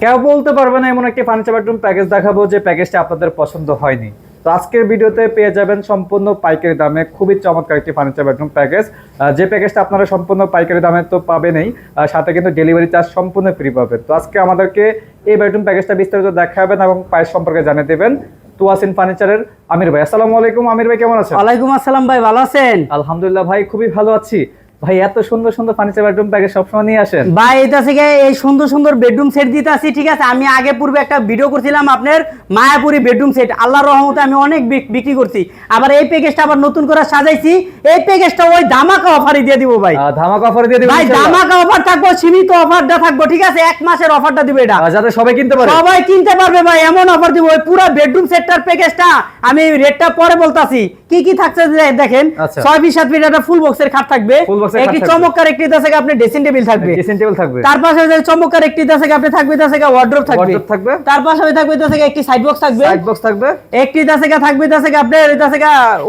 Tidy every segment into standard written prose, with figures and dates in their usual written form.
কেউ বলতে পারবে না এমন একটি ফার্নিচার বেডরুম প্যাকেজ দেখাবো যে প্যাকেজটা আপনাদের পছন্দ হয়নি। তো আজকের ভিডিওতে পেয়ে যাবেন সম্পূর্ণ পাইকারি দামে খুবই চমৎকার একটি ফার্নিচার বেডরুম প্যাকেজ। যে প্যাকেজটা আপনারা সম্পূর্ণ পাইকারি দামে তো পাবেনই, সাথে কিন্তু ডেলিভারি চার্জ সম্পূর্ণ ফ্রি পাবেন। তো আজকে আমাদেরকে এই বেডরুম প্যাকেজটা বিস্তারিত দেখাবেন এবং প্রাইস সম্পর্কে জানিয়ে দেবেন তুয়াসিন ফার্নিচারের আমির ভাই। আসসালামু আলাইকুম আমির ভাই, কেমন আছেন? ওয়ালাইকুম আসসালাম ভাই, ভালো আছেন? আলহামদুলিল্লাহ ভাই, খুবই ভালো আছি। ভাই এত সুন্দর সুন্দর ফার্নিচার বেডরুম প্যাকেজ সবসময় নিয়ে আসেন ভাই? এটা থেকে এই সুন্দর সুন্দর বেডরুম সেট দিতে আসি, ঠিক আছে। আমি আগে পূর্বে একটা ভিডিও করছিলাম আপনার মায়াপুরি বেডরুম সেট, আল্লাহর রহমতে আমি অনেক বিক্রি করছি। আবার এই প্যাকেজটা আবার নতুন করে সাজাইছি। এই প্যাকেজটা ওই ধামাকা অফারে দিয়ে দিব ভাই। ধামাকা অফারে দিয়ে দিব ভাই, ধামাকা অফার থাকবো, সীমিত অফারটা থাকবো, ঠিক আছে। এক মাসের অফারটা দিব, এটা যাতে সবাই কিনতে পারে। সবাই কিনতে পারবে ভাই, এমন অফার দিব। ওই পুরো বেডরুম সেটটার প্যাকেজটা আমি রেটটা পরে বলতাছি কি কি থাকছে দেখেন। 6 ফিট 7 ফিট একটা ফুল বক্সের খাট থাকবে, একটি চমৎকার একটি আছে আপনি ড্রেসিং টেবিল থাকবে, তার পাশে চমৎকার একটি আছে আপনি থাকবে ওয়ার্ড্রোব থাকবে, তার পাশে থাকবে একটি সাইড বক্স থাকবে, একটি থাকবে আপনার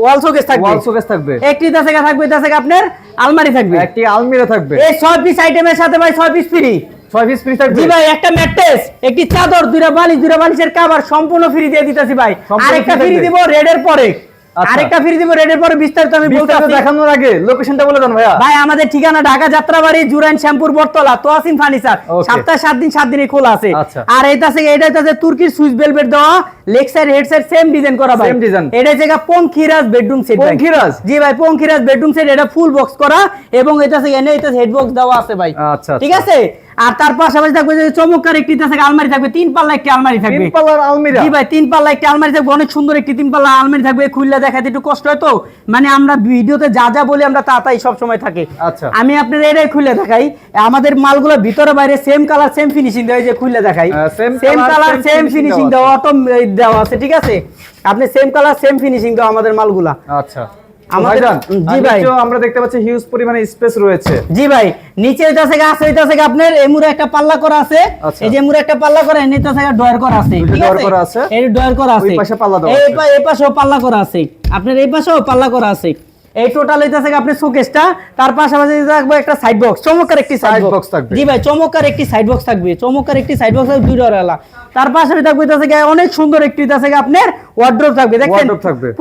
ওয়াল শোকেস থাকবে, একটি থাকবে আপনার আলমারি থাকবে, একটি আলমিরা থাকবে। এই 6 পিস আইটেমের সাথে ভাই 6 পিস ফ্রি। 6 পিস ফ্রি থাকবে। জি ভাই, একটা ম্যাট্রেস, একটি চাদর, দুইটা বালিশের কভার সম্পূর্ণ ফ্রি দিয়ে দিতেছি ভাই। আরেকটা ফ্রি দিব রেডের পরে, আরেকটা ফ্রি দিব রেডের পরে। বিস্তারিত আমি বলতেছি দেখানোর আগে লোকেশনটা বলে দেন ভাইয়া। ভাই আমাদের ঠিকানা ঢাকা যাত্রাবাড়ি জুরাইন শ্যামপুর বটতলা তোয়াসিন ফার্নিচার। সপ্তাহে 7 দিন 7 দিনই খোলা আছে। আর এটা আছে তুর্কির সুইস ভেলভেট দেওয়া, leg side head side same design করা ভাই। এটা জায়গা পঙ্খিরাজ বেডরুম সেট। পঙ্খিরাজ? জি ভাই, পঙ্খিরাজ বেডরুম সেট। এটা ফুল বক্স করা এবং এটা এনে এটা হেড বক্স দেওয়া আছে ভাই। আচ্ছা, ঠিক আছে। আর তার পাশাপাশি থাকবে যে চমৎকার একটি আলমারি থাকবে, 3 পাল্লা একটি আলমারি থাকবে। 3 পাল্লার আলমিরা? জি ভাই, 3 পাল্লা একটি আলমারি থাকবে, অনেক সুন্দর একটি 3 পাল্লা আলমারি থাকবে। খুললে দেখাতে একটু কষ্ট হয় তো, মানে আমরা ভিডিওতে যা যা বলি আমরা তাই সব সময় থাকে। আচ্ছা, আমি আপনাদের এটাই খুলে দেখাই। আমাদের মালগুলো ভিতরে বাইরে সেম কালার সেম ফিনিশিং দেওয়া, যে খুলে দেখাই সেম কালার সেম ফিনিশিং দেওয়া, অটো দেওয়া আছে, ঠিক আছে। আপনি সেম কালার সেম ফিনিশিং দেওয়া আমাদের মালগুলা। আচ্ছা আমাদের জি ভাই, আমরা দেখতে পাচ্ছি হিউজ পরিমাণে স্পেস রয়েছে। জি ভাই, নিচে এটা থেকে আছে, এটা থেকে আপনার এমুরে একটা পাল্লা করা আছে। এই যে এমুরে একটা পাল্লা করা, নিচে থেকে ডয়ার করা আছে, ঠিক আছে। এই ডয়ার করা আছে, ওই পাশে পাল্লা দাও, এই পাশেও পাল্লা করা আছে, আপনার এই পাশেও পাল্লা করা আছে। এই টোটাল এটা থেকে আপনি শোকেসটা, তার পাশাপাশি থাকবে একটা সাইড বক্স, চমৎকার একটি সাইড বক্স থাকবে। জি ভাই, চমৎকার একটি সাইড বক্স থাকবে, চমৎকার একটি সাইড বক্স থাকবে, 2 ডয়ারওয়ালা। তার পাশাপাশি থাকবে এটা থেকে অনেক সুন্দর একটি এটা থেকে আপনার ওয়ার্ড্রোব থাকবে। দেখেন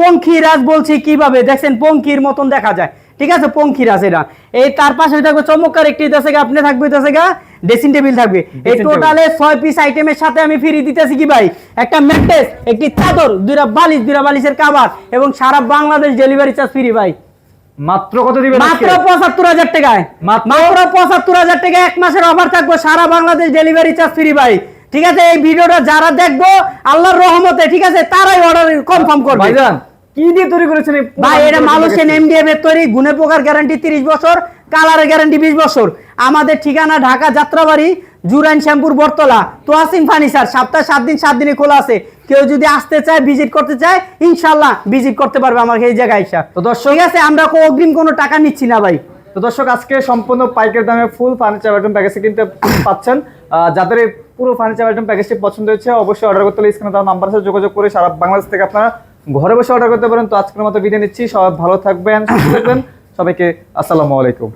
পঙ্খিরাজ বলছি কিভাবে, দেখেন পঙ্খির মতন দেখা যায়, ঠিক আছে। পঙ্খিরাজ এটা। এই তার পাশে থাকবে চমৎকার একটি এটা থেকে আপনি থাকবে এটা থেকে ড্রেসিং টেবিল থাকবে। এই টোটালে 6 পিস আইটেমের সাথে আমি ফ্রি দিতেছি কি ভাই, একটা ম্যাট্রেস, একটি চাদর, 2টা বালিশের কভার এবং সারা বাংলাদেশ ডেলিভারি চার্জ ফ্রি ভাই। মাত্র কত দিবেন? মাত্র 75,000 টাকায়, মাত্র 75,000 টাকা এক মাসের অফার থাকবে, সারা বাংলাদেশ ডেলিভারি চার্জ ফ্রি ভাই। ঠিক আছে, এই ভিডিওটা যারা দেখবো আল্লাহর রহমতে, ঠিক আছে, তারাই অর্ডার কনফার্ম করবে। ভাইজান কি দিয়ে তৈরি করেছেন ভাই? এটা মালয়েশিয়ান এমডিএফ এর তৈরি, গুণে পোকার গ্যারান্টি 30 বছর, কালারের গ্যারান্টি 20 বছর। আমাদের ঠিকানা ঢাকা যাত্রাবাড়ি জুরাইন শ্যামপুর বটতলা তোয়াসিন ফার্নিচার। সপ্তাহে 7 দিন 7 দিনই খোলা আছে। কেউ যদি আসতে চায়, ভিজিট করতে চায়, ইনশাআল্লাহ ভিজিট করতে পারবে আমাকে এই জায়গায় এসে। তো দর্শক, ঠিক আছে, আমরা অগ্রিম কোনো টাকা নিচ্ছি না ভাই। তো দর্শক, আজকে সম্পূর্ণ পাইকারি দামে ফুল ফার্নিচার বেডরুম প্যাকেজ কিনতে পাচ্ছেন। যাদের পুরো ফার্নিচার বেডরুম প্যাকেজটি পছন্দ হয়েছে অবশ্যই অর্ডার করতে হলে স্ক্রিনে দেওয়া নাম্বারের সাথে যোগাযোগ করে সারা বাংলাদেশ থেকে আপনারা ঘরে বসে অর্ডার করতে পারেন। তো আজকের মতো বিদায় নিচ্ছি, সবাই ভালো থাকবেন, সুস্থ থাকবেন। সবাইকে আসসালামু আলাইকুম।